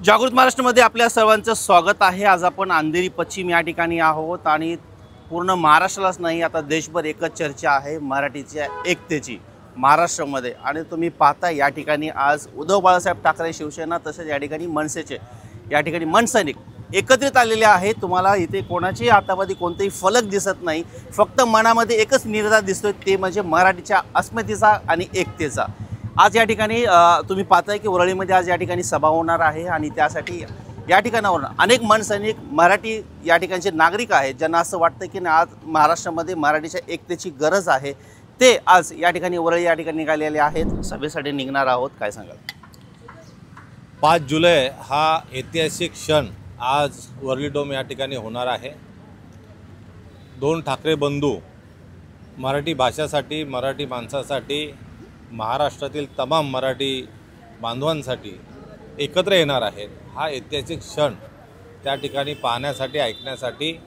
जागृत महाराष्ट्रामध्ये आपल्या सर्वांचं स्वागत आहे। आज आपण अंधेरी पश्चिम या ठिकाणी आहोत आणि पूर्ण महाराष्ट्रालाच नाही आता देशभर एकच चर्चा आहे मराठीच्या एकतेची महाराष्ट्रामध्ये। आणि तुम्ही पाहता या ठिकाणी आज उद्धव बाळासाहेब ठाकरे शिवसेना तसेच या ठिकाणी मनसेचे या ठिकाणी मनसैनिक एकत्रित आलेले आहेत। तुम्हाला इथे कोणाची हातामध्ये कोणतेही फलक दिसत नाही, फक्त मनामध्ये एकच निर्धार दिसतोय, ते म्हणजे मराठीच्या अस्मितेचा आणि एकतेचा। आज या ठिकाणी तुम्ही पाहताय की वरळीमध्ये आज या ठिकाणी सभा होणार आहे आणि त्यासाठी या ठिकाणावरून अनेक मनसैनिक मराठी या ठिकाणचे नागरिक आहेत ज्यांना असं वाटतं की आज महाराष्ट्रामध्ये मराठीच्या एकतेची गरज आहे, ते आज या ठिकाणी वरळी या ठिकाणी निघालेले आहेत। सभेसाठी निघणार आहोत, काय सांगाल? 5 जुलै हा ऐतिहासिक क्षण आज वरळी डोम या ठिकाणी होणार आहे। 2 ठाकरे बंधू मराठी भाषासाठी, मराठी माणसासाठी, महाराष्ट्रातील तमाम मराठी बांधवांसाठी एकत्र येणार आहेत। हा ऐतिहासिक क्षण त्या ठिकाणी पाहण्यासाठी, ऐकण्यासाठी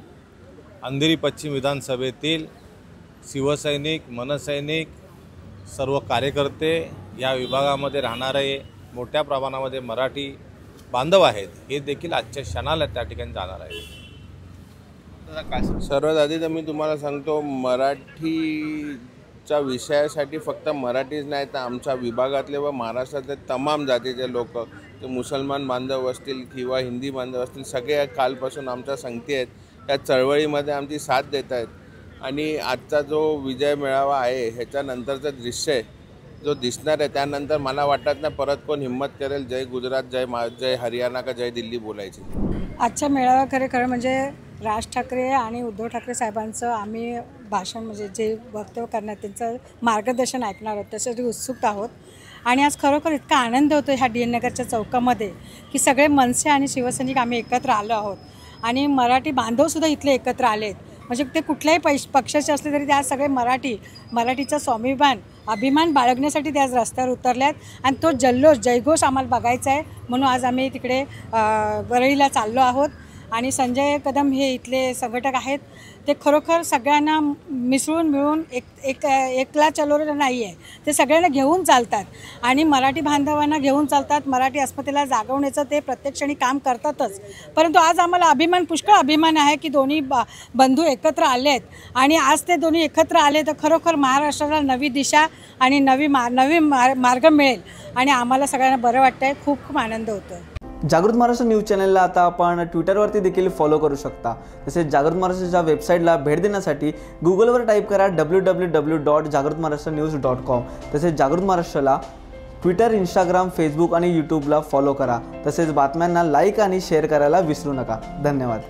अंधेरी पश्चिम विधानसभेतील शिवसैनिक, मनसैनिक, सर्व कार्यकर्ते, या विभागामध्ये राहणारे मोठ्या प्रमाणामध्ये मराठी बांधव आहेत, हे देखील आजच्या क्षणाला त्या ठिकाणी जाणार आहेत। सर्वात आधी तर मी तुम्हाला सांगतो, मराठीच्या विषयासाठी फक्त मराठीच नाही तर आमच्या विभागातले व महाराष्ट्रातले तमाम जातीचे लोक, ते मुसलमान बांधव असतील किंवा हिंदी बांधव असतील, सगळे कालपासून आमच्या संगती आहेत, त्या चळवळीमध्ये आमची साथ देत आहेत। आणि आजचा जो विजय मेळावा आहे ह्याच्यानंतरचं दृश्य जो दिसणार आहे, त्यानंतर मला वाटत नाही परत कोण हिम्मत करेल जय गुजरात, जय हरियाणा का जय दिल्ली बोलायची। आजच्या मेळावा खरं म्हणजे राज ठाकरे आणि उद्धव ठाकरे साहेबांचं आम्ही भाषण म्हणजे जे वक्तव्य करणार त्यांचं मार्गदर्शन ऐकणार आहोत, त्यासाठी उत्सुक आहोत। आणि आज खरोखर इतका आनंद होतो ह्या डी एन नगरच्या चौकामध्ये की सगळे मनसे आणि शिवसैनिक आम्ही एकत्र आलो आहोत आणि मराठी बांधवसुद्धा इथले एकत्र आले आहेत। म्हणजे ते कुठल्याही पक्षाचे असले तरी ते आज सगळे मराठीचा स्वाभिमान अभिमान बाळगण्यासाठी ते आज रस्त्यावर उतरले आहेत आणि तो जल्लोष जयघोष आम्हाला बघायचा आहे, म्हणून आज आम्ही तिकडे वरळीला चाललो आहोत। आणि संजय कदम हे इथले संघटक आहेत, ते खरोखर सगळ्यांना मिसळून मिळून एकला चलो नाही आहे, ते सगळ्यांना घेऊन चालतात आणि मराठी बांधवांना घेऊन चालतात। मराठी अस्मितेला जागवण्याचं ते प्रत्येक क्षणी काम करतातच। परंतु आज आम्हाला पुष्कळ अभिमान आहे की दोन्ही बंधू एकत्र आले आहेत आणि आज ते दोन्ही एकत्र आले तर खरोखर महाराष्ट्राला नवी दिशा आणि नवी मार्ग मिळेल आणि आम्हाला सगळ्यांना बरं वाटतं आहे, खूप खूप आनंद होतो आहे। जागृत महाराष्ट्र न्यूज चॅनलला आता आपण ट्विटरवरती देखील फॉलो करू शकता। तसेच जागृत महाराष्ट्राच्या वेबसाईटला भेट देण्यासाठी गुगलवर टाईप करा www.jagrutmaharashtranews.com। तसेच जागृत महाराष्ट्राला ट्विटर, इंस्टाग्राम, फेसबुक आणि यूट्यूबला फॉलो करा। तसेच बातम्यांना लाईक आणि शेअर करायला विसरू नका। धन्यवाद।